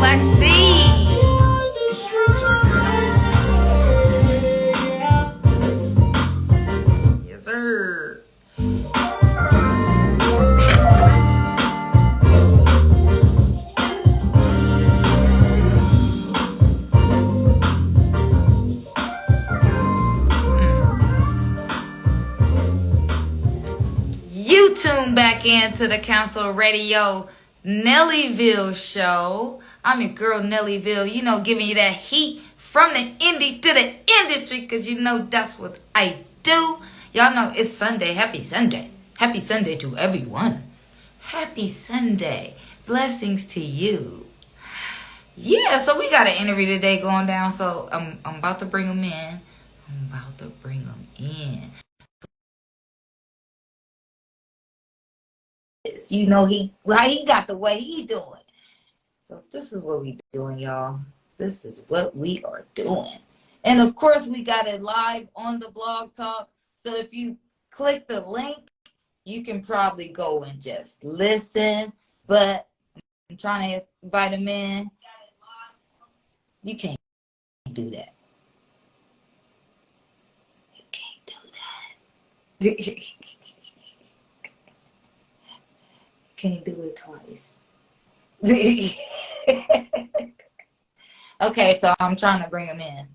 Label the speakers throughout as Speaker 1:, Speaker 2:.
Speaker 1: Black Sea. Yes, sir. You tune back into the Council Radio Nellyville show. I'm your girl Nellyville, you know, giving you that heat from the indie to the industry, because you know that's what I do. Y'all know it's Sunday. Happy Sunday. Happy Sunday to everyone. Happy Sunday. Blessings to you. Yeah, so we got an interview today going down, so I'm about to bring them in. You know, he got the way he doing. So this is what we doing, y'all. This is what we are doing. And of course, we got it live on the Blog Talk. So if you click the link, you can probably go and just listen. But I'm trying to invite him in. You can't do that. You can't do that. Can't do it twice. Okay, so I'm trying to bring him in.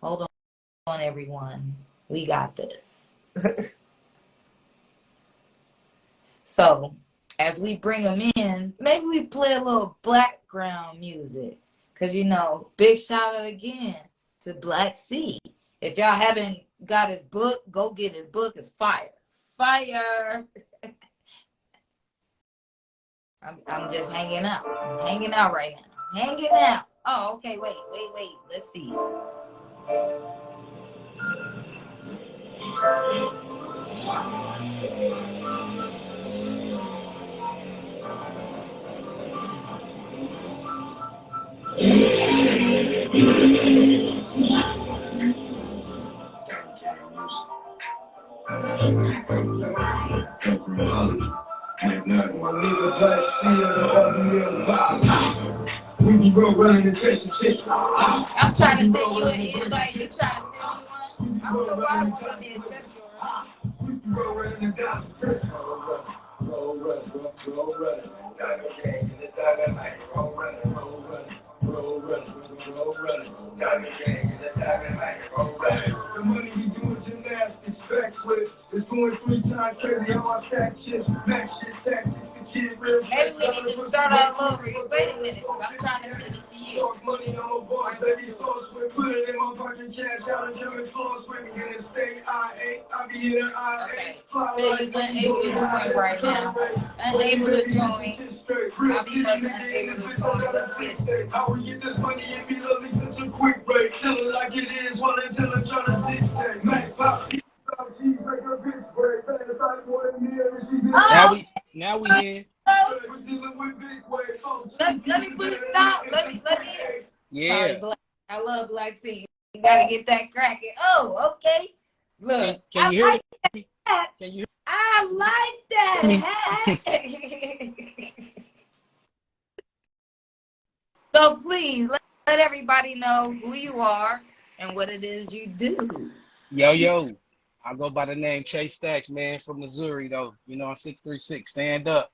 Speaker 1: Hold on, everyone. We got this. So, as we bring him in, maybe we play a little background music. Because, you know, big shout out again to Black Sea. If y'all haven't got his book, go get his book. It's fire. Fire. I'm just hanging out. I'm hanging out right now. Hanging out. Oh, okay. Wait. Let's see. I'm trying to send you an invite. You're trying to send me one? I don't know why I won't let me accept Maybe we need to start all over. Wait a minute, because I'm trying to send it to you. Okay, so you're unable to join right now. Unable to join. I'll be buzzing unable to join. Let's get it.
Speaker 2: Now we here.
Speaker 1: Let me put a stop. Let me.
Speaker 2: Yeah.
Speaker 1: Sorry, I love Black Sea. You gotta get that cracking. Oh, okay. Look,
Speaker 2: Can you hear me?
Speaker 1: That.
Speaker 2: Can you?
Speaker 1: I like that hat. So please let everybody know who you are and what it is you do.
Speaker 2: Yo. I go by the name Chase Stacks, man, from Missouri, though. You know, I'm 636. Stand up.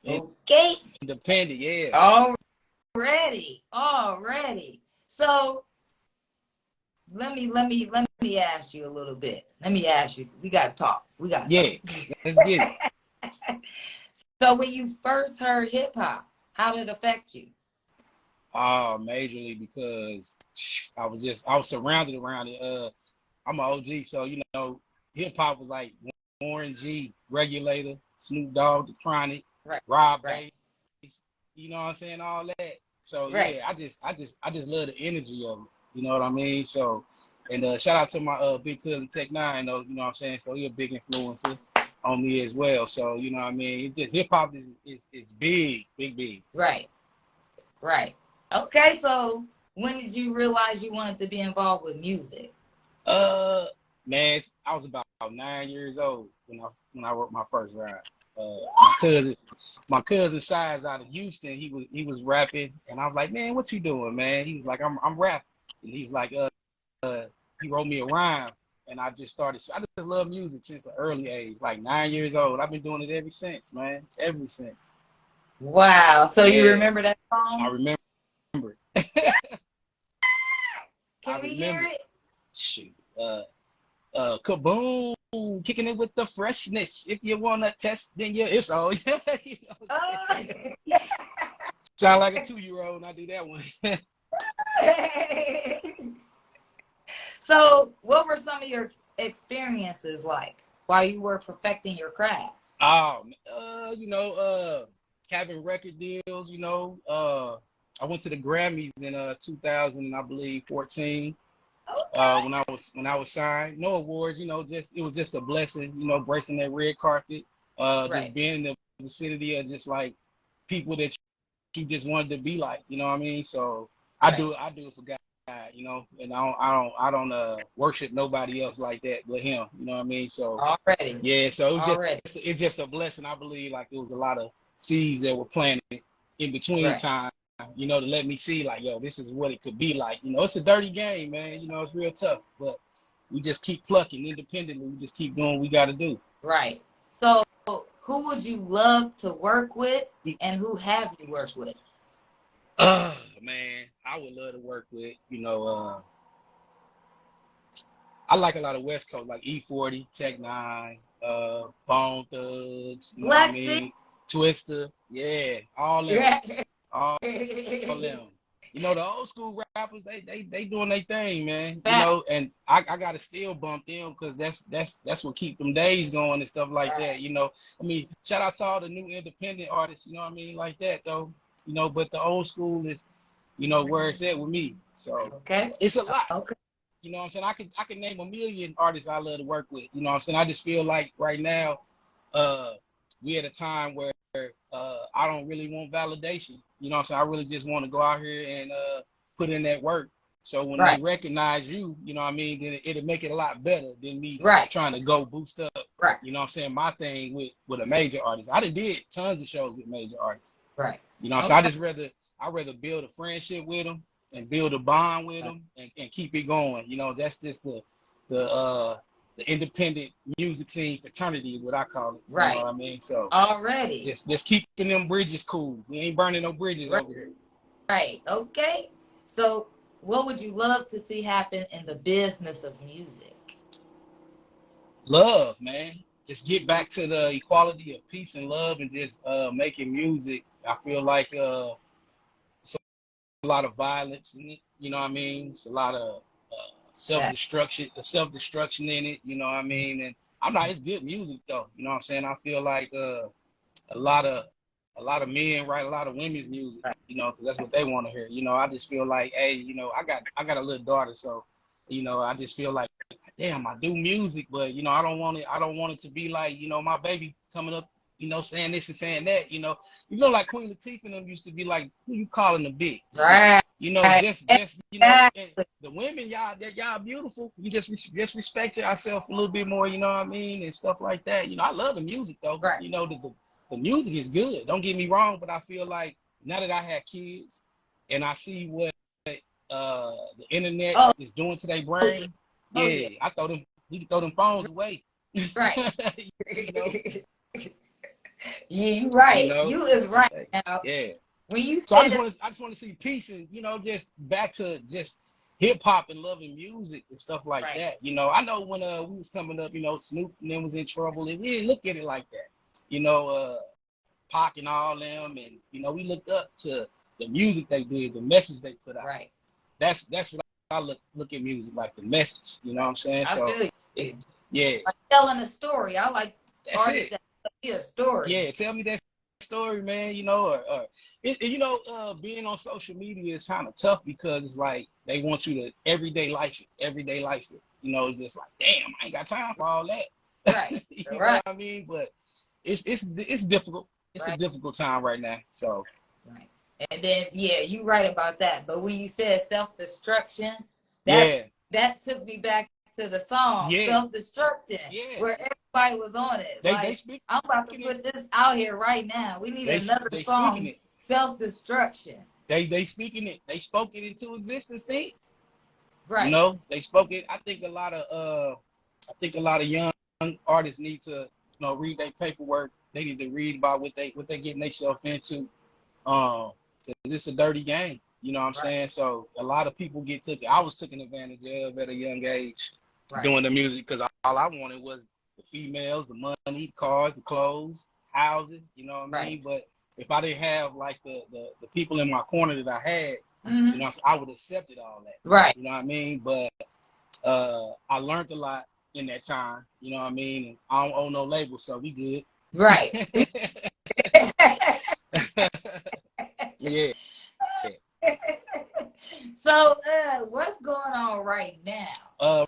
Speaker 1: Okay.
Speaker 2: Independent, yeah.
Speaker 1: Already. So let me ask you a little bit. Let me ask you. We gotta talk.
Speaker 2: Let's get it.
Speaker 1: So when you first heard hip hop, how did it affect you?
Speaker 2: Majorly because I was surrounded around it. I'm an OG, so you know, hip hop was like Warren G, Regulator, Snoop Dogg, The Chronic,
Speaker 1: right.
Speaker 2: Rob
Speaker 1: right.
Speaker 2: Bass, you know what I'm saying, all that. So
Speaker 1: right.
Speaker 2: yeah, I just love the energy of it. You know what I mean? So, and shout out to my big cousin Tech Nine, though. You know what I'm saying? So he a big influencer on me as well. So you know what I mean? Hip hop is big.
Speaker 1: Right. Okay, so when did you realize you wanted to be involved with music?
Speaker 2: Man, I was about 9 years old when I wrote my first rhyme. my cousin Size out of Houston, he was rapping, and I was like, man, what you doing, man? He was like, I'm rapping, and he's like, he wrote me a rhyme, and I just started. I just love music since an early age, like 9 years old. I've been doing it ever since, man, ever since.
Speaker 1: Wow. So you
Speaker 2: Yeah,
Speaker 1: remember that
Speaker 2: I
Speaker 1: song?
Speaker 2: remember it. I
Speaker 1: Can we hear
Speaker 2: remember.
Speaker 1: it?
Speaker 2: Shoot. Kaboom, kicking it with the freshness. If you wanna test, then it's all. You know what I'm saying?
Speaker 1: Oh.
Speaker 2: Sound like a 2-year-old, and I do that one.
Speaker 1: So, what were some of your experiences like while you were perfecting your craft?
Speaker 2: Having record deals. I went to the Grammys in 2000, I believe, 14.
Speaker 1: Okay.
Speaker 2: When I was signed, no awards. It was just a blessing. Bracing that red carpet. Just
Speaker 1: Right.
Speaker 2: being in the vicinity of just like people that you just wanted to be like. You know what I mean? So I
Speaker 1: Right.
Speaker 2: do it for God. And I don't worship nobody else like that but Him. You know what I mean? So
Speaker 1: Already.
Speaker 2: yeah. So
Speaker 1: Already.
Speaker 2: it's just a blessing. I believe like it was a lot of seeds that were planted in between
Speaker 1: Right.
Speaker 2: time. To let me see like, yo, this is what it could be like. It's a dirty game, man. It's real tough, but we just keep plucking independently. We just keep doing what we got to do.
Speaker 1: Right. So, who would you love to work with, and who have you worked with?
Speaker 2: Man, I would love to work with, I like a lot of West Coast, like E40, Tech Nine, Bone Thugs, you know what I
Speaker 1: Black Sea.
Speaker 2: mean? Twister, yeah, all them, all them. The old school rappers, they doing their thing, man. And I gotta still bump them because that's what keep them days going and stuff like that. Shout out to all the new independent artists, you know what I mean, like that though. But the old school is, where it's at with me. So
Speaker 1: Okay.
Speaker 2: it's a lot.
Speaker 1: Okay.
Speaker 2: You know what I'm saying? I can name a million artists I love to work with. You know what I'm saying? I just feel like right now, we at a time where I don't really want validation. You know what I'm saying? I really just want to go out here and put in that work. So when they recognize you, you know what I mean, then it'll make it a lot better than me trying to go boost up.
Speaker 1: Right.
Speaker 2: You know what I'm saying? My thing with a major artist. I did tons of shows with major artists.
Speaker 1: Right.
Speaker 2: So I rather build a friendship with them and build a bond with them and keep it going. That's just the independent music scene fraternity is what I call it.
Speaker 1: Right.
Speaker 2: You know what I mean? So
Speaker 1: already.
Speaker 2: Just keeping them bridges cool. We ain't burning no bridges over here.
Speaker 1: Right. Okay. So what would you love to see happen in the business of music?
Speaker 2: Love, man. Just get back to the equality of peace and love and just making music. I feel like it's a lot of violence in it. You know what I mean? It's a lot of self-destruction in it. You know what I mean? And it's good music though. You know what I'm saying? I feel like a lot of men write a lot of women's music. Because that's what they want to hear. I just feel like, hey, I got a little daughter, so I just feel like, damn, I do music, but I don't want it to be like, my baby coming up, saying this and saying that, like Queen Latifah and them used to be like, who you calling a bitch?
Speaker 1: Right.
Speaker 2: Just and the women, y'all beautiful. You just respect yourself a little bit more, you know what I mean, and stuff like that. I love the music though.
Speaker 1: Right.
Speaker 2: The music is good. Don't get me wrong, but I feel like now that I have kids and I see what the internet is doing to their brain, we can throw them phones away.
Speaker 1: Right. You right. You is right now.
Speaker 2: Yeah.
Speaker 1: When you
Speaker 2: so I just want to see peace and just back to just hip hop and loving music and stuff like that. I know when we was coming up, Snoop and them was in trouble and we didn't look at it like that. Pac and all them, and we looked up to the music they did, the message they put out.
Speaker 1: Right.
Speaker 2: That's what I look at music, like the message. You know what I'm saying?
Speaker 1: I feel
Speaker 2: you. Yeah.
Speaker 1: Like telling a story. I like artists that tell me a story.
Speaker 2: Yeah, tell me that story, man. Being on social media is kind of tough because it's like they want you to everyday life it. It's just like, damn, I ain't got time for all that.
Speaker 1: Right.
Speaker 2: You know what I mean? But it's difficult. It's a difficult time right now. So.
Speaker 1: Right. And then you right about that. But when you said self-destruction, that took me back to the song
Speaker 2: Yeah,
Speaker 1: Self-Destruction,
Speaker 2: yeah.
Speaker 1: where everybody was on it.
Speaker 2: They
Speaker 1: Like,
Speaker 2: speak
Speaker 1: I'm about to
Speaker 2: it.
Speaker 1: put this out here right now. We need another
Speaker 2: They speaking
Speaker 1: song,
Speaker 2: it.
Speaker 1: Self-Destruction.
Speaker 2: They speaking it. They spoke it into existence. You
Speaker 1: Right.
Speaker 2: know, they spoke it. I think a lot of young artists need to, read their paperwork. They need to read about what they getting themselves into. 'Cause it's a dirty game. You know what I'm
Speaker 1: Right.
Speaker 2: saying? So a lot of people get taken. I was taken advantage of at a young age,
Speaker 1: Right.
Speaker 2: doing the music, because all I wanted was the females, the money, the cars, the clothes, houses. You know what I mean?
Speaker 1: Right.
Speaker 2: But if I didn't have like the people in my corner that I had,
Speaker 1: Mm-hmm.
Speaker 2: I would have accepted all that.
Speaker 1: Right.
Speaker 2: You know what I mean? But I learned a lot in that time. You know what I mean? And I don't own no label, so we good.
Speaker 1: Right.
Speaker 2: Yeah.
Speaker 1: So, what's going on right now?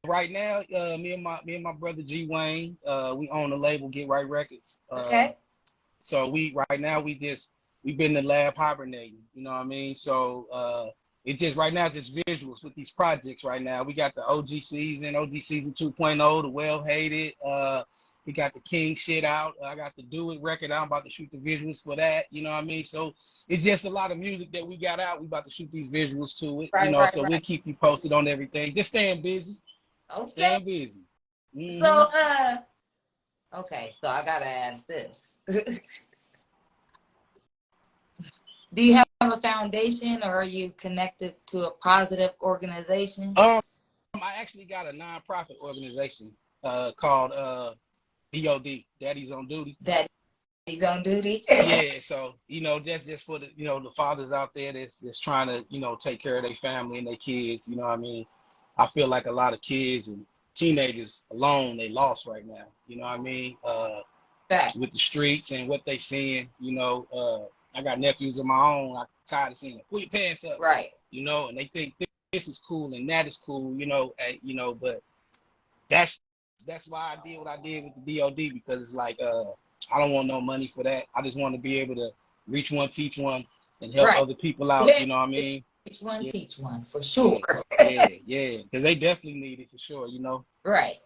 Speaker 2: Right now, me and my brother G Wayne, we own the label Get Right Records.
Speaker 1: Okay.
Speaker 2: So we've been in the lab hibernating. You know what I mean? So it just right now it's just visuals with these projects. Right now we got the OG Season 2.0, the Well Hated. We got the King shit out. I got the Do It record out. I'm about to shoot the visuals for that. You know what I mean? So it's just a lot of music that we got out. We about to shoot these visuals to it.
Speaker 1: Right,
Speaker 2: So
Speaker 1: right.
Speaker 2: we'll keep you posted on everything. Just staying busy.
Speaker 1: Okay.
Speaker 2: Staying busy. Mm-hmm.
Speaker 1: So, okay, so I gotta ask this. Do you have a foundation, or are you connected to a positive organization?
Speaker 2: I actually got a nonprofit organization called DOD, Daddy's on Duty.
Speaker 1: Daddy's on Duty.
Speaker 2: Yeah, so that's just for the the fathers out there that's trying to take care of their family and their kids. You know what I mean? I feel like a lot of kids and teenagers alone, they lost right now. You know what I mean? With the streets and what they seeing. I got nephews of my own. I'm tired of seeing them. Pull your pants up.
Speaker 1: Right.
Speaker 2: And they think this is cool and that is cool. But that's why I did what I did with the DOD, because it's like I don't want no money for that. I just want to be able to reach one, teach one, and help other people out. You know what I mean?
Speaker 1: Reach one, teach one, for sure.
Speaker 2: Yeah. Because they definitely need it for sure.
Speaker 1: Right.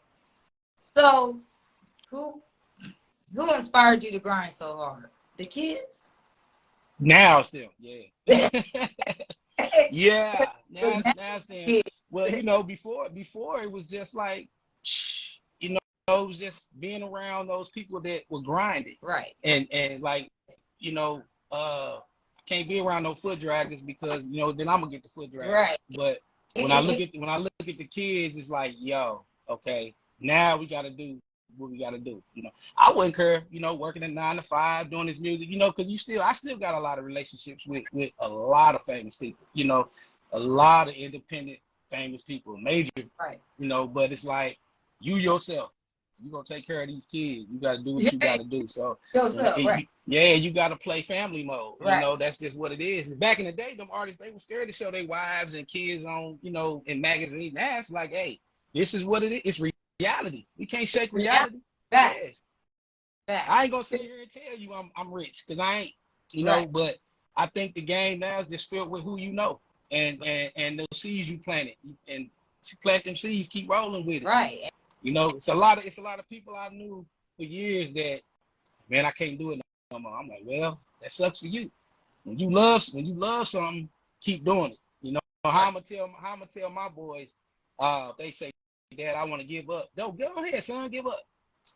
Speaker 1: So, who inspired you to grind so hard? The kids?
Speaker 2: Now still, yeah. Yeah. Now still. Well, before it was just like, it was just being around those people that were grinding.
Speaker 1: Right.
Speaker 2: And like, I can't be around no foot draggers, because then I'm gonna get the foot drag.
Speaker 1: Right.
Speaker 2: But when I look at the kids, it's like, yo, okay, now we gotta do what we gotta do. I wouldn't care, working at 9 to 5, doing this music, because I still got a lot of relationships with a lot of famous people, a lot of independent famous people, major,
Speaker 1: right.
Speaker 2: But it's like, you yourself, you're gonna take care of these kids. You gotta do what you gotta do. So
Speaker 1: right.
Speaker 2: you gotta play family mode.
Speaker 1: Right.
Speaker 2: That's just what it is. Back in the day, them artists, they were scared to show their wives and kids on, in magazines. Now it's like, hey, this is what it is. It's reality. We can't shake reality.
Speaker 1: Facts.
Speaker 2: I ain't gonna sit here and tell you I'm rich, because I ain't,
Speaker 1: right.
Speaker 2: But I think the game now is just filled with who you know, and those seeds you planted, and you plant them seeds, keep rolling with it.
Speaker 1: Right.
Speaker 2: It's a lot of people I knew for years that, man, I can't do it no more. I'm like, well, that sucks for you. When you love something, keep doing it. How I'm gonna tell my boys, they say, Dad, I want to give up. No, go ahead, son, give up.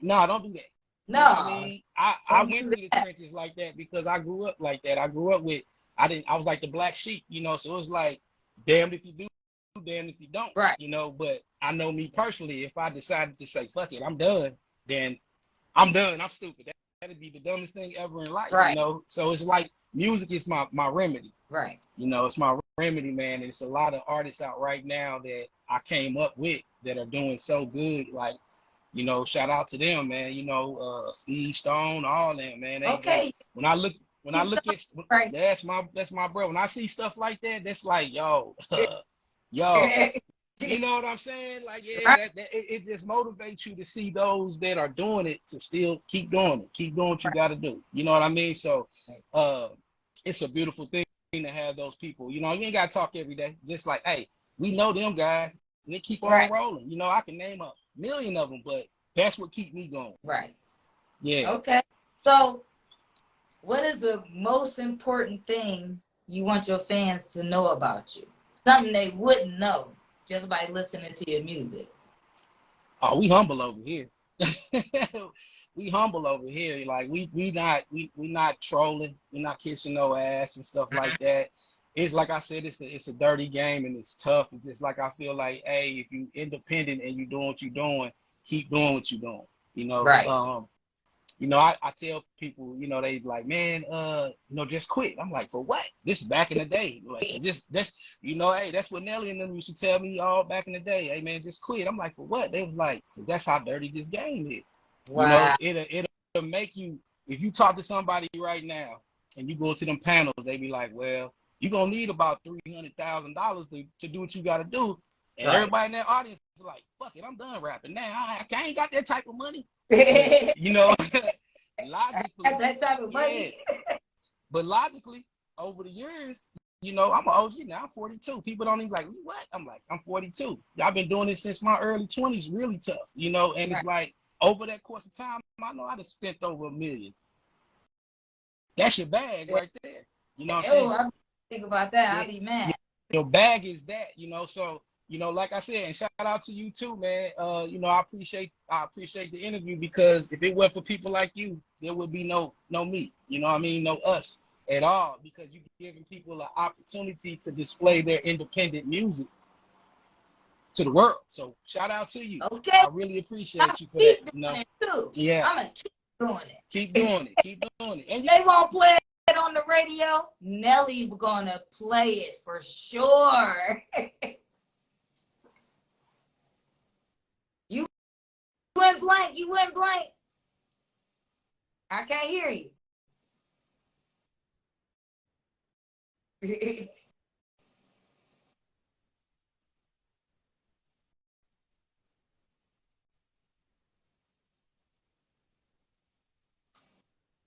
Speaker 2: No, don't do that.
Speaker 1: No.
Speaker 2: I mean, I went through the trenches like that because I grew up like that. I grew up with, I was like the black sheep, so it was like, damned if you do, damned if you don't.
Speaker 1: Right.
Speaker 2: But I know me personally, if I decided to say, fuck it, I'm done, then I'm done. I'm stupid. That'd be the dumbest thing ever in life.
Speaker 1: Right.
Speaker 2: So it's like, music is my remedy.
Speaker 1: Right.
Speaker 2: It's my remedy, man. And it's a lot of artists out right now that I came up with that are doing so good. Like, shout out to them, man. Steve Stone, all them, man. When I look at,
Speaker 1: right.
Speaker 2: that's my bro. When I see stuff like that, that's like, yo. You know what I'm saying? Like, yeah,
Speaker 1: right.
Speaker 2: it just motivates you to see those that are doing it to still keep doing it, keep doing what you got to do. You know what I mean? So, it's a beautiful thing to have those people. You ain't got to talk every day. Just like, hey, we know them guys. and it keep on
Speaker 1: Right.
Speaker 2: rolling. You know, I can name a million of them, but that's what keep me going.
Speaker 1: Right.
Speaker 2: Yeah.
Speaker 1: Okay. So, what is the most important thing you want your fans to know about you? Something they wouldn't know just by listening to your music.
Speaker 2: Oh, we humble over here. We humble over here. Like we not trolling. We're not kissing no ass and stuff like that. It's like I said, it's a dirty game and it's tough. It's just like I feel like, hey, if you independent and you doing what you're doing, keep doing what you're doing. You know,
Speaker 1: Right.
Speaker 2: you know, I tell people, you know, they like, man, you know, just quit. I'm like, for what? This is back in the day. Like, that's, you know, hey, that's what Nelly and them used to tell me all back in the day. Hey, man, just quit. I'm like, for what? They was like, because that's how dirty this game is. You know,
Speaker 1: Wow.
Speaker 2: it'll make you, if you talk to somebody right now and you go to them panels, they be like, well, you're going to need about $300,000 to do what you got to do. And
Speaker 1: Right.
Speaker 2: everybody in that audience is like, fuck it, I'm done rapping now. I ain't got that type of money. But, you know, logically,
Speaker 1: At that type of money.
Speaker 2: yeah. But logically, over the years, you know, I'm an OG now. I'm 42. People don't even like, what? I'm like, I'm 42. I've been doing this since my early 20s, really tough, you know, and it's like over that course of time, I know I done spent over $1 million. That's your bag right there. You know what I'm saying?
Speaker 1: I think about that.
Speaker 2: Yeah.
Speaker 1: I'll be mad.
Speaker 2: Your bag is that, you know, so, you know, like I said, and shout out to you too, man. You know, I appreciate the interview, because if it weren't for people like you, there would be no me. You know what I mean? No us at all, because you're giving people an opportunity to display their independent music to the world. So shout out to you.
Speaker 1: Okay.
Speaker 2: I really appreciate you for that. You know?
Speaker 1: It too.
Speaker 2: Yeah.
Speaker 1: I'm gonna keep doing it.
Speaker 2: Keep doing it. Keep doing it. And
Speaker 1: they won't play it on the radio. Nelly gonna play it for sure. You went blank. You went blank. I can't hear you.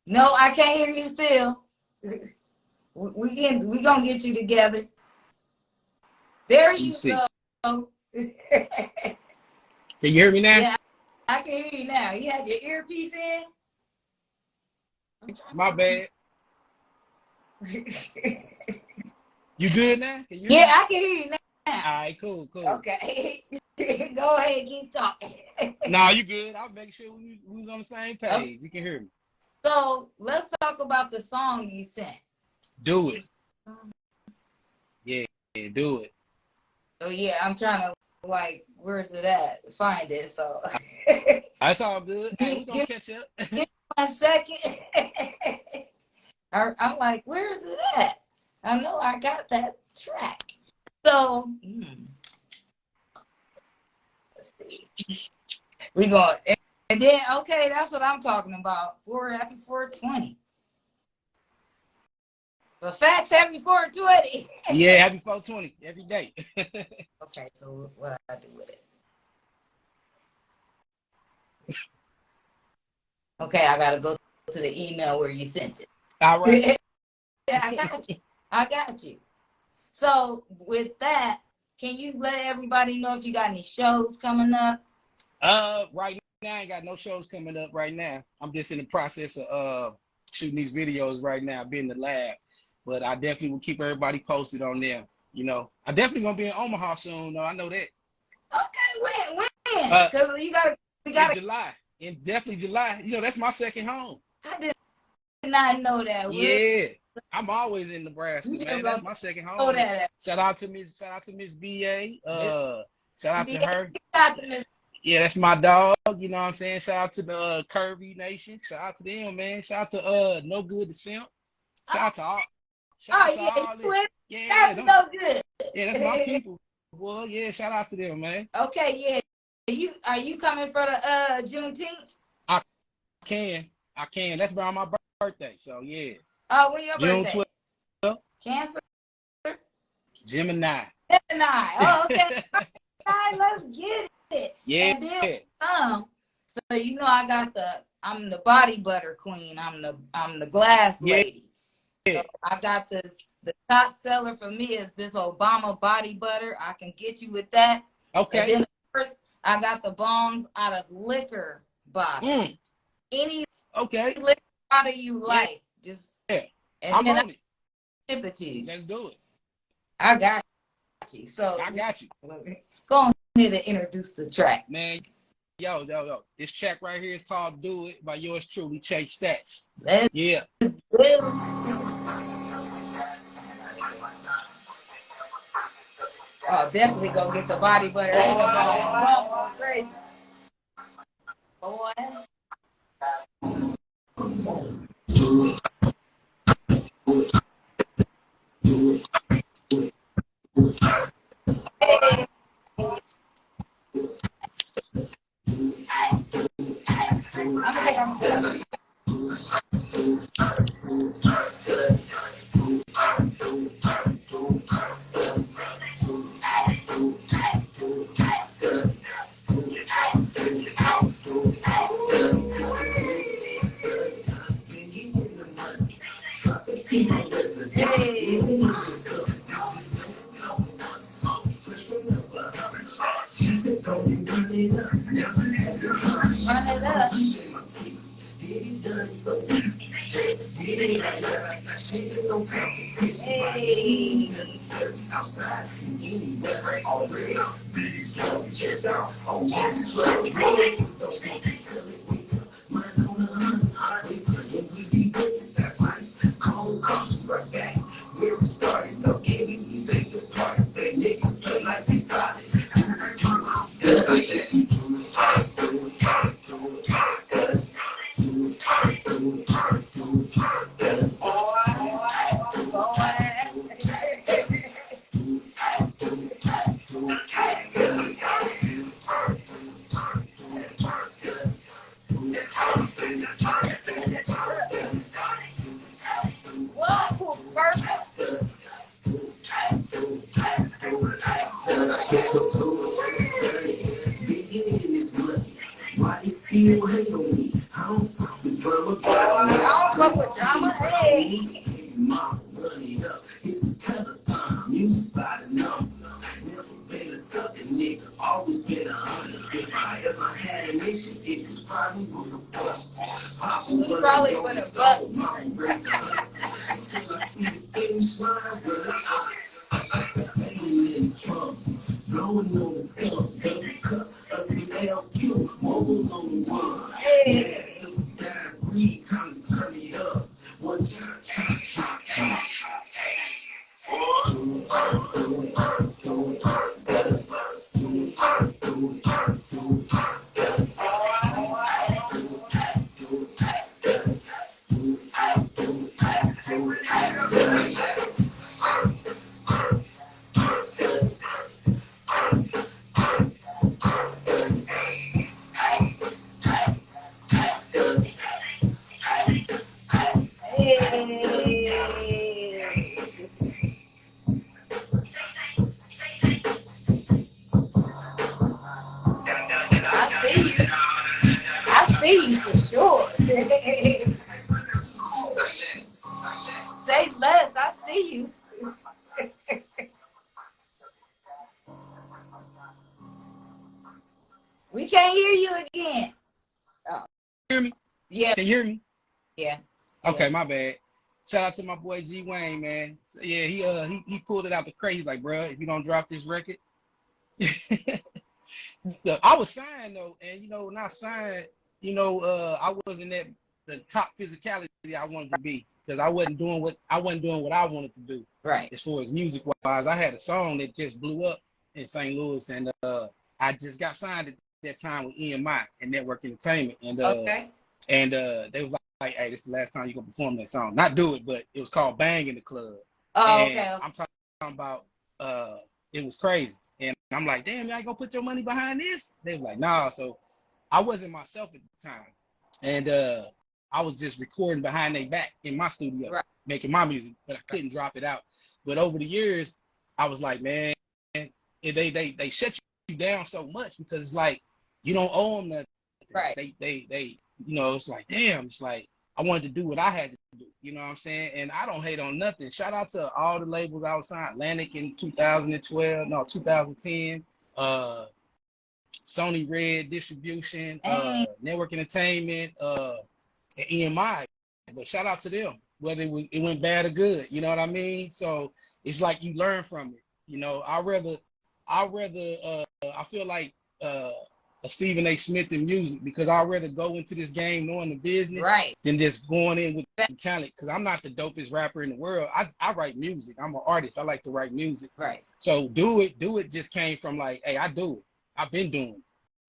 Speaker 1: No, I can't hear you still. We gonna get you together. There you go.
Speaker 2: Can you hear me now?
Speaker 1: Yeah, I can hear you now. You had your earpiece in?
Speaker 2: My bad. You good now? Can you
Speaker 1: yeah, I can hear you now.
Speaker 2: All right, cool.
Speaker 1: Okay. Go ahead and keep talking.
Speaker 2: Nah, you good. I'll make sure we was on the same page. Okay. You can hear me.
Speaker 1: So let's talk about the song you sent.
Speaker 2: Do it. Yeah, do it.
Speaker 1: Oh yeah, I'm trying to like, where's it at? Find it. So
Speaker 2: that's all good. Hey, we gonna catch up.
Speaker 1: Give me 1 second. I'm like, where's it at? I know I got that track. So let's see. We going, and then okay, that's what I'm talking about. Happy 420. But facts, happy 420.
Speaker 2: Yeah, happy 420 every day.
Speaker 1: Okay, so what I do with it? Okay, I gotta go to the email where you sent it.
Speaker 2: All right.
Speaker 1: Yeah, I got you. So with that, can you let everybody know if you got any shows coming up?
Speaker 2: Right now I ain't got no shows coming up right now. I'm just in the process of shooting these videos right now, being in the lab. But I definitely will keep everybody posted on them. You know, I definitely gonna be in Omaha soon, though. I know that.
Speaker 1: Okay, when? Because we gotta.
Speaker 2: In July. In definitely July. You know, that's my second home.
Speaker 1: I did not know that.
Speaker 2: Yeah, I'm always in Nebraska, man. That's my second home. Shout out to Miss VA. Shout out to her. Yeah, that's my dog. You know what I'm saying? Shout out to the Curvy Nation. Shout out to them, man. Shout out to No Good to Simp. Shout out to all.
Speaker 1: Yeah, that's no good.
Speaker 2: Yeah, that's my people. Well, yeah, shout out to them, man.
Speaker 1: Okay, yeah. Are you coming for the Juneteenth?
Speaker 2: I can. That's around my birthday, so yeah.
Speaker 1: Oh, when your birthday?
Speaker 2: June 12th.
Speaker 1: Cancer?
Speaker 2: Gemini.
Speaker 1: Oh, okay. All right, let's get it.
Speaker 2: Yeah.
Speaker 1: And then, so you know I'm the body butter queen. I'm the glass lady. So I got the top seller for me is this Obama body butter. I can get you with that. And
Speaker 2: Okay.
Speaker 1: then first, I got the bongs out of liquor bottles. Any
Speaker 2: Okay.
Speaker 1: liquor bottle you like, just and
Speaker 2: I'm
Speaker 1: then
Speaker 2: on it.
Speaker 1: I ship it to you.
Speaker 2: Let's do it.
Speaker 1: I got you. So
Speaker 2: I got you.
Speaker 1: go on ahead and introduce the track.
Speaker 2: Man, yo. This track right here is called Do It by yours truly, Chase Stats.
Speaker 1: Let's
Speaker 2: Yeah.
Speaker 1: Oh, definitely go get the body butter. Ain't no crazy. Boy. Hey. Run it up. Whoa, perfect. I don't fuck with drama. Hey.
Speaker 3: Always been 100. If I ever had an issue, it was probably with a bust. Papa was
Speaker 1: Probably with a bust.
Speaker 3: Until I see the finish line, blowing on the scums, double cup, up in LQ, mobile on the run.
Speaker 1: Hey.
Speaker 3: Breathe, time to turn it up. One time, chop.
Speaker 1: I see you for sure. Say less. I see you. We can't hear you again. Oh.
Speaker 2: Hear me?
Speaker 1: Yeah.
Speaker 2: Can you hear me?
Speaker 1: Yeah.
Speaker 2: Okay, my bad. Shout out to my boy G Wayne, man. So, yeah, he pulled it out the crate. He's like, bro, if you don't drop this record. So I was signed though, and when I signed, I wasn't at the top physicality I wanted to be because I wasn't doing what I wanted to do.
Speaker 1: Right.
Speaker 2: As far as music wise, I had a song that just blew up in St. Louis, and I just got signed at that time with EMI and Network Entertainment, and
Speaker 1: Okay.
Speaker 2: they was like, hey, this is the last time you're gonna perform that song. Not do it, but it was called Bang in the Club.
Speaker 1: Oh,
Speaker 2: And
Speaker 1: okay.
Speaker 2: I'm talking about it was crazy. And I'm like, damn, y'all gonna put your money behind this? They were like, nah. So I wasn't myself at the time. And I was just recording behind their back in my studio,
Speaker 1: Right.
Speaker 2: making my music, but I couldn't drop it out. But over the years, I was like, man, they shut you down so much because it's like you don't owe them nothing.
Speaker 1: Right.
Speaker 2: They it's like, damn, it's like I wanted to do what I had to do. You know what I'm saying? And I don't hate on nothing. Shout out to all the labels I was signed. Atlantic in 2010. Sony Red Distribution,
Speaker 1: Dang.
Speaker 2: Network Entertainment, and EMI. But shout out to them, whether it went bad or good. You know what I mean? So it's like you learn from it. You know, I feel like a Stephen A. Smith in music, because I'd rather go into this game knowing the business
Speaker 1: Right.
Speaker 2: than just going in with the talent. Because I'm not the dopest rapper in the world. I write music. I'm an artist. I like to write music.
Speaker 1: Right.
Speaker 2: So do it just came from like, hey, I do it. I've been doing it.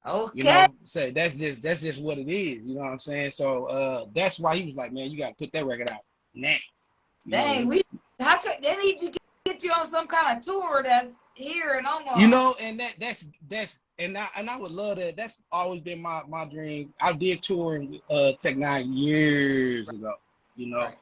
Speaker 1: Okay.
Speaker 2: You know, so that's just what it is. You know what I'm saying? So that's why he was like, man, you got to put that record out now.
Speaker 1: Dang, how could they need to get you on some kind of tour that's here and almost?
Speaker 2: You know, and that's and I would love that. That's always been my dream. I did touring Tech-N9ne years ago. You know,
Speaker 1: Right.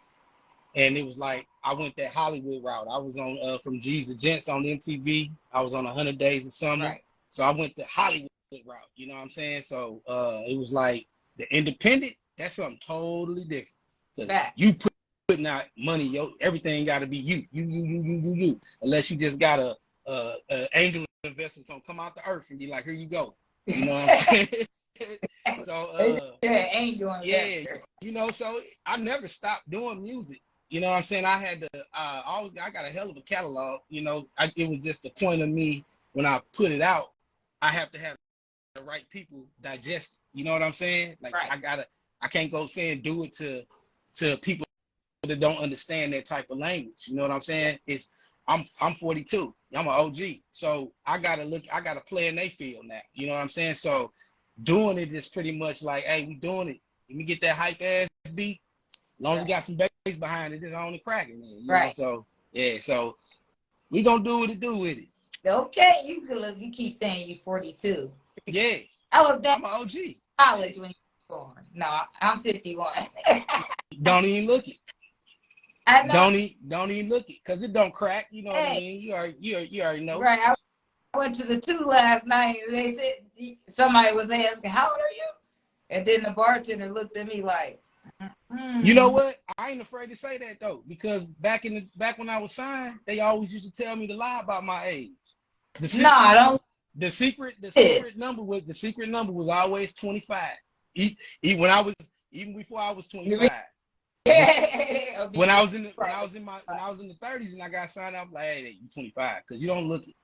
Speaker 2: and it was like I went that Hollywood route. I was on from G's to Gents on MTV. I was on 100 Days of Summer.
Speaker 1: Right.
Speaker 2: So I went the Hollywood route. You know what I'm saying? So it was like the independent. That's something totally different. Because you putting out money, everything got to be you. Unless you just got a angel investor gonna come out the earth and be like, here you go. You know what I'm saying? So
Speaker 1: angel investor.
Speaker 2: Yeah, you know, so I never stopped doing music. You know what I'm saying? I had to I got a hell of a catalog. You know, it was just the point of me when I put it out, I have to have the right people digest it. You know what I'm saying? Like
Speaker 1: Right.
Speaker 2: I can't go saying do it to people that don't understand that type of language. You know what I'm saying? I'm 42. I'm an OG. So I gotta play in their field now. You know what I'm saying? So doing it is pretty much like, hey, we doing it. Let me get that hype ass beat. As long as you got some bass behind it, it's only cracking it. You know? So yeah, so we gonna do what it do with it.
Speaker 1: Okay, you keep saying you're 42.
Speaker 2: Yeah.
Speaker 1: I'm
Speaker 2: an OG.
Speaker 1: College when you were born. No, I'm 51.
Speaker 2: Don't even look it.
Speaker 1: I know.
Speaker 2: Don't even look it, cause it don't crack. You know what I mean? You already know.
Speaker 1: Right. I went to the 2 last night and they said somebody was asking, "How old are you?" And then the bartender looked at me like,
Speaker 2: You know what? I ain't afraid to say that though, because back when I was signed, they always used to tell me to lie about my age.
Speaker 1: I don't.
Speaker 2: The secret number was always 25. Even before I was 25. When I was in the 30s and I got signed up, like, hey, you 25, because you don't look it.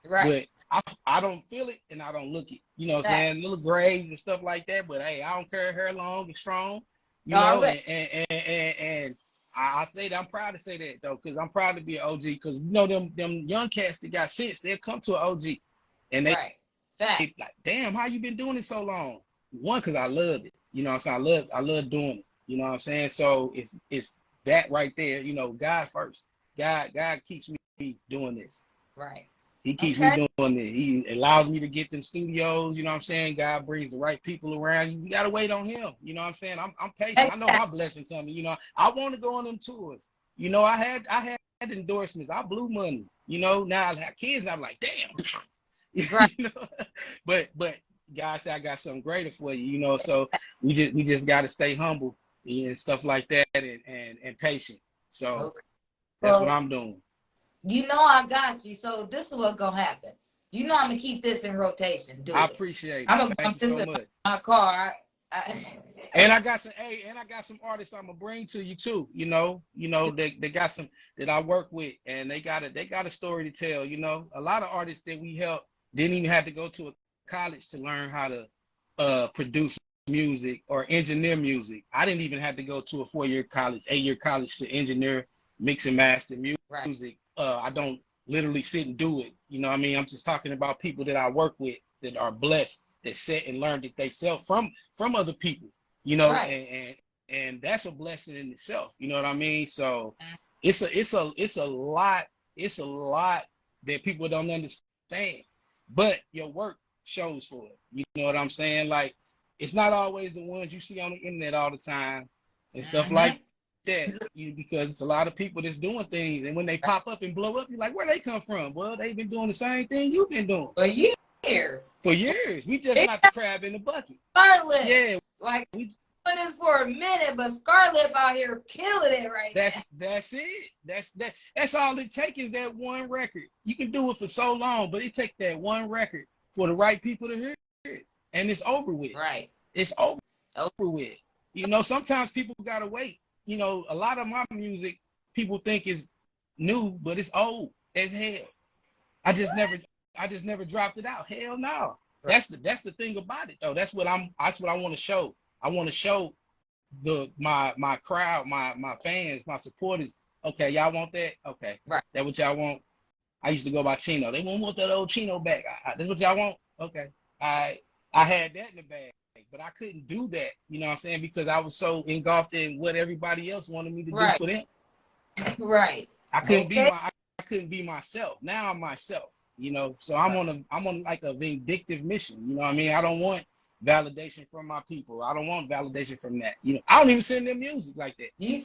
Speaker 1: Right.
Speaker 2: But I don't feel it and I don't look it. You know what I'm saying? Little grays and stuff like that. But hey, I don't care, hair long and strong. You know, and I say that I'm proud to say that though, because I'm proud to be an OG. Because you know them young cats that got sense, they'll come to an OG, and they like, damn, how you been doing it so long? One, because I love it. You know what I'm saying? I love doing it. You know what I'm saying? So it's that right there. You know, God first. God keeps me doing this.
Speaker 1: Right.
Speaker 2: He keeps me doing it. He allows me to get them studios. You know what I'm saying? God brings the right people around you. You gotta wait on him. You know what I'm saying? I'm patient. I know my blessing coming. You know, I want to go on them tours. You know, I had endorsements. I blew money. You know, now I have kids and I'm like, damn.
Speaker 1: Right.
Speaker 2: You know? But God said I got something greater for you. You know, so we just gotta stay humble and stuff like that and patient. So that's what I'm doing.
Speaker 1: You know I got you. So this is what's gonna happen. You know I'm gonna keep this in rotation.
Speaker 2: I appreciate it.
Speaker 1: I'm gonna
Speaker 2: Thank you so much.
Speaker 1: My car.
Speaker 2: And I got some artists I'm gonna bring to you too. You know, they got some that I work with, and they got a story to tell. You know, a lot of artists that we help didn't even have to go to a college to learn how to produce music or engineer music. I didn't even have to go to a 8-year college to engineer, mix and master music.
Speaker 1: Right.
Speaker 2: I don't literally sit and do it. You know what I mean? I'm just talking about people that I work with that are blessed, that sat and learned it themselves from other people, you know, and that's a blessing in itself. You know what I mean? So it's a lot that people don't understand, but your work shows for it. You know what I'm saying? Like, it's not always the ones you see on the internet all the time and stuff like that, because it's a lot of people that's doing things, and when they pop up and blow up, you're like, where they come from? Well, they've been doing the same thing you've been doing
Speaker 1: for years. We just
Speaker 2: not the crab in the bucket.
Speaker 1: Scarlett,
Speaker 2: yeah,
Speaker 1: like we doing this for a minute, but Scarlett out here killing it right now.
Speaker 2: That's it. That's all it takes is that one record. You can do it for so long, but it takes that one record for the right people to hear it, and it's over with.
Speaker 1: Right.
Speaker 2: It's over with. You know, sometimes people gotta wait. You know, a lot of my music people think is new, but it's old as hell. I just never dropped it out. Hell no. Right. That's the thing about it though. That's what I want to show. I want to show my crowd, my fans, my supporters. Okay, y'all want that? Okay.
Speaker 1: Right.
Speaker 2: That what y'all want? I used to go by Chino. They won't want that old Chino back. That's what y'all want? Okay. I had that in the bag, but I couldn't do that, you know what I'm saying? Because I was so engulfed in what everybody else wanted me to do for them.
Speaker 1: Right.
Speaker 2: I couldn't be myself. Now I'm myself, you know. So I'm on like a vindictive mission, you know what I mean? I don't want validation from my people. I don't want validation from that. You know, I don't even send them music like that.
Speaker 1: You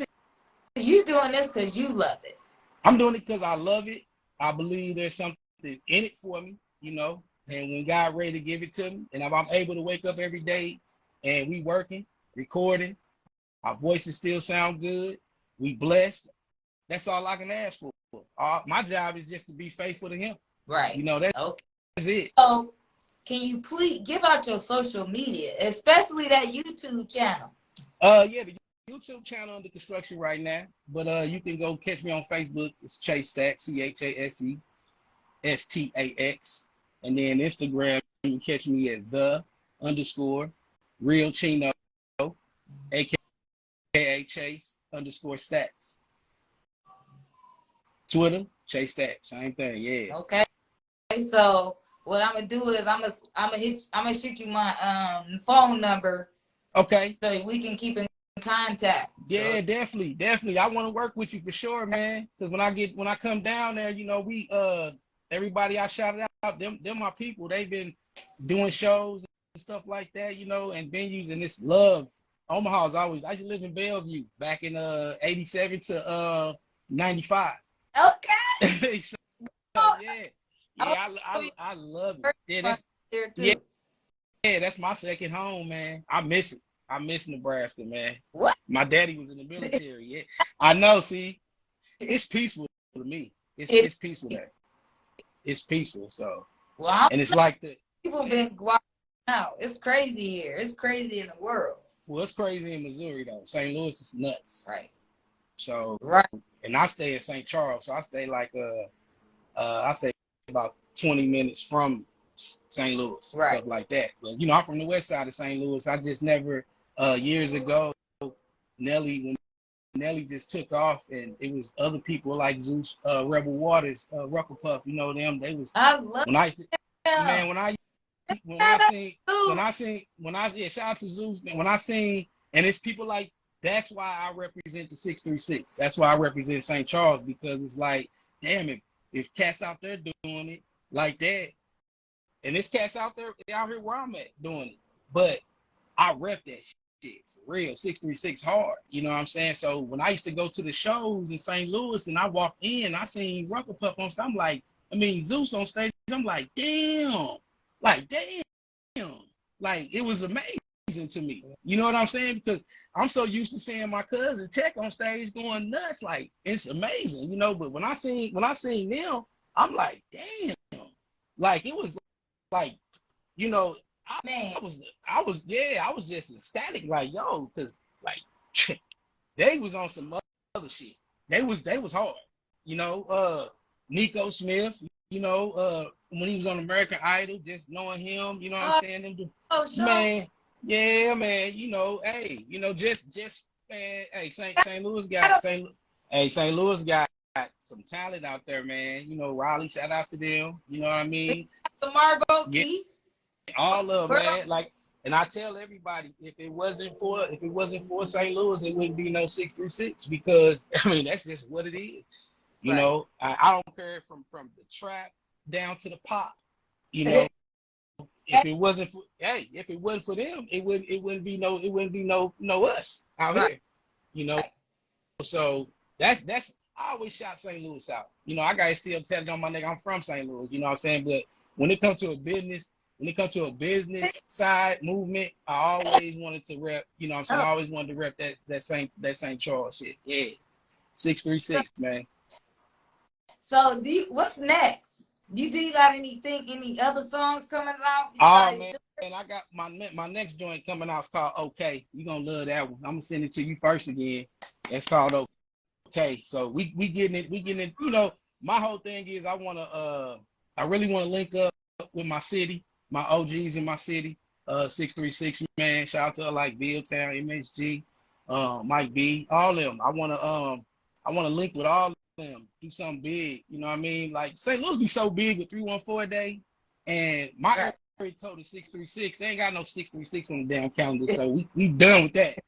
Speaker 1: doing this because you love it.
Speaker 2: I'm doing it because I love it. I believe there's something in it for me, you know. And when God ready to give it to me, and if I'm able to wake up every day and we working, recording, our voices still sound good, we blessed, that's all I can ask for. My job is just to be faithful to him.
Speaker 1: Right.
Speaker 2: You know, that's it.
Speaker 1: So can you please give out your social media, especially that YouTube channel?
Speaker 2: Yeah, the YouTube channel under construction right now, but you can go catch me on Facebook. It's Chase Stax, CHASESTAX, and then Instagram you can catch me at _Real Chino, aka Chase_Stax. Twitter, Chase Stax, same thing, yeah.
Speaker 1: Okay. So what I'm gonna do is I'm gonna shoot you my phone number.
Speaker 2: Okay.
Speaker 1: So we can keep in contact.
Speaker 2: Yeah,
Speaker 1: so.
Speaker 2: definitely. I want to work with you for sure, man. Because when I come down there, you know, we everybody I shouted out, them my people. They've been doing shows and stuff like that, you know, and venues, and it's love. Omaha's always. I used to live in Bellevue back in '87 to '95.
Speaker 1: Okay.
Speaker 2: So, yeah, I love it. Yeah, that's my second home, man. I miss it. I miss Nebraska, man.
Speaker 1: What?
Speaker 2: My daddy was in the military. Yeah, I know. See, it's peaceful to me. It's peaceful there. It's peaceful. So, and it's like the
Speaker 1: people been wild out. It's crazy here. It's crazy in the world.
Speaker 2: Well, it's crazy in Missouri though. St. Louis is nuts.
Speaker 1: Right.
Speaker 2: So,
Speaker 1: right.
Speaker 2: And I stay in St. Charles, so I stay like I say about 20 minutes from St. Louis,
Speaker 1: right.
Speaker 2: Stuff like that. But you know, I'm from the west side of St. Louis. I just never years ago, when Nelly just took off, and it was other people like Zeus, Rebel Waters, Ruckle Puff. You know them. They was.
Speaker 1: I love
Speaker 2: when I man when I shout out to Zeus. When I sing, and it's people like. That's why I represent the 636. That's why I represent St. Charles, because it's like, damn, if cats out there doing it like that, and this cats out there out here where I'm at doing it, but I rep that shit for real, 636 hard. You know what I'm saying? So when I used to go to the shows in St. Louis and I walked in, I seen Ruckle Puff on stage. I'm like, Zeus on stage. I'm like, damn, like it was amazing to me, you know what I'm saying? Because I'm so used to seeing my cousin Tech on stage going nuts, like it's amazing, you know. But when I seen them, I'm like, damn, like it was like, you know, I was just ecstatic, like yo, because like they was on some other shit. They was hard, you know. Nico Smith, you know, when he was on American Idol, just knowing him, you know what I'm saying?
Speaker 1: Sure.
Speaker 2: Man. Yeah, man. You know, hey, you know, just man. Hey, St. Louis got some talent out there, man. You know, Raleigh. Shout out to them. You know what I mean?
Speaker 1: Marvo, Keith,
Speaker 2: all of them, man. Like, and I tell everybody, if it wasn't for St. Louis, it wouldn't be no 636, because that's just what it is. You know, I don't care from the trap down to the pop. You know. If it wasn't for them, it wouldn't be no us out here, you know. So that's I always shout St. Louis out. You know, I gotta still tell on my nigga I'm from St. Louis, you know what I'm saying? But when it comes to a business side movement, I always wanted to rep, you know what I'm saying? I always wanted to rep that St. Charles shit. Yeah. 636, man.
Speaker 1: So what's next? You got any other songs coming out
Speaker 2: Oh
Speaker 1: besides
Speaker 2: man, and I got my next joint coming out. It's called Okay. You gonna love that one. I'm gonna send it to you first again. It's called Okay. So we getting it. We getting it. You know, my whole thing is I really wanna link up with my city, my OGs in my city. 636 man. Shout out to like Billtown, MSG, Mike B, all of them. I wanna link with all of them, do something big. You know what I mean? Like St. Louis be so big with 314 a day, and my area code is 636. They ain't got no 636 on the damn calendar, so we done with that.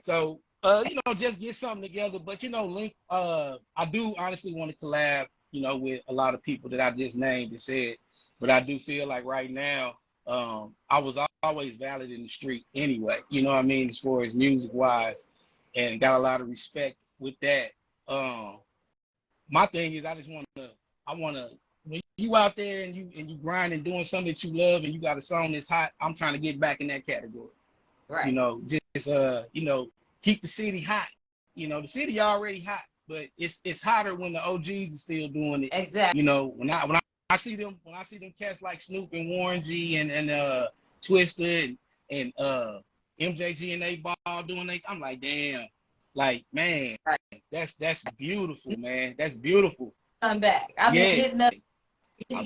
Speaker 2: So you know, just get something together. But you know, link. I do honestly want to collab, you know, with a lot of people that I just named and said. But I do feel like right now, I was always valid in the street anyway. You know what I mean, as far as music wise, and got a lot of respect with that. My thing is, I wanna, when you out there and you grind and doing something that you love and you got a song that's hot, I'm trying to get back in that category.
Speaker 1: right?
Speaker 2: You know, just you know, keep the city hot. You know, the city already hot, but it's hotter when the OGs are still doing it.
Speaker 1: Exactly.
Speaker 2: You know, when I see them cats like Snoop and Warren G and Twista and MJG and they ball doing they, I'm like, damn, like man,
Speaker 1: Right.
Speaker 2: that's beautiful, man. That's beautiful.
Speaker 1: Come back. I've been hitting up.
Speaker 2: I'm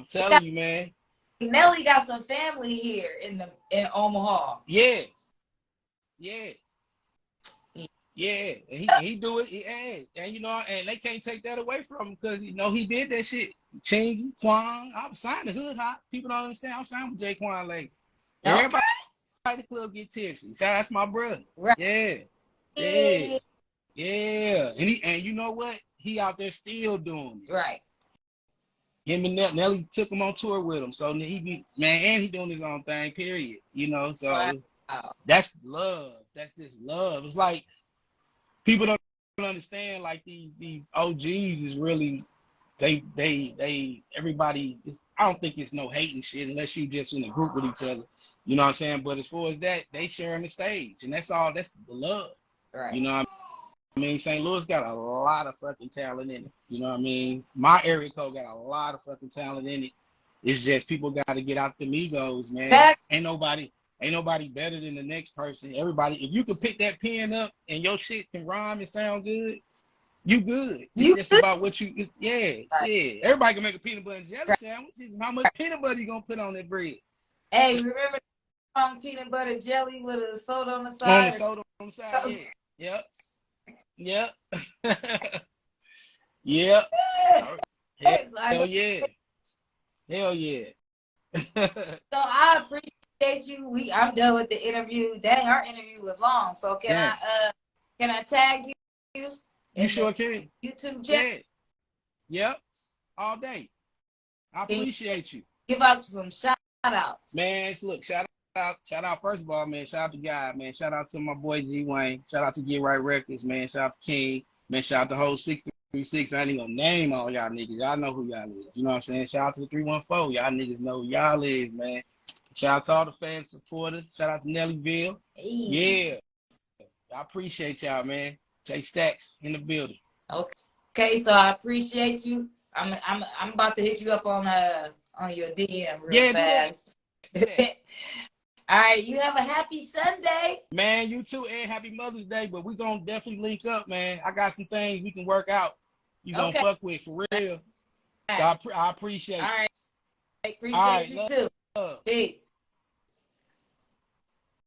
Speaker 2: telling you, man.
Speaker 1: Nelly got some family here in Omaha.
Speaker 2: Yeah. And he do it. And you know, and they can't take that away from him because you know he did that shit. Chingy, Quan, I was signed to Hood Hop. People don't understand. I was signed with Jay Quan. Like everybody at the club get tipsy. Shout out to my brother.
Speaker 1: Right.
Speaker 2: Yeah. And you know what? He out there still doing it.
Speaker 1: Right.
Speaker 2: Him and Nelly took him on tour with him. So and he doing his own thing, period. You know, so
Speaker 1: wow.
Speaker 2: That's love. That's just love. It's like people don't understand like these OGs is really everybody is, I don't think it's no hating shit unless you just in a group with each other. You know what I'm saying? But as far as that, they sharing the stage and that's all, that's the love.
Speaker 1: Right.
Speaker 2: You know what I mean? St. Louis got a lot of fucking talent in it. You know what I mean? My area code got a lot of fucking talent in it. It's just people got to get out the egos, man. Ain't nobody better than the next person. Everybody, if you can pick that pen up and your shit can rhyme and sound good, you good. It's just about what you, shit. Everybody can make a peanut butter and jelly sandwich. How much peanut butter you gonna put on that bread?
Speaker 1: Hey, remember the song Peanut Butter Jelly with a soda on the side?
Speaker 2: On the soda on the side, yeah. Yep. Yep. Hell yeah.
Speaker 1: So I appreciate you. I'm done with the interview. Dang, our interview was long. So can I tag you?
Speaker 2: You sure can.
Speaker 1: YouTube channel.
Speaker 2: Yep. All day. I appreciate you.
Speaker 1: Give out some shout outs.
Speaker 2: Man, look, shout out first of all, man. Shout out to God, man. Shout out to my boy G Wayne. Shout out to Get Right Records, man. Shout out to King. Man, shout out to the whole 636. I ain't gonna name all y'all niggas. Y'all know who y'all is. You know what I'm saying? Shout out to the 314. Y'all niggas know who y'all is, man. Shout out to all the fans, supporters. Shout out to Nellyville.
Speaker 1: Hey.
Speaker 2: Yeah. I appreciate y'all, man. Jay Stacks in the building.
Speaker 1: Okay, so I appreciate you. I'm about to hit you up on your DM real fast. All right, you have a happy Sunday.
Speaker 2: Man, you too, and happy Mother's Day. But we gonna definitely link up, man. I got some things we can work out. You gonna fuck with for real. So I appreciate you.
Speaker 1: All right, appreciate you too. Peace.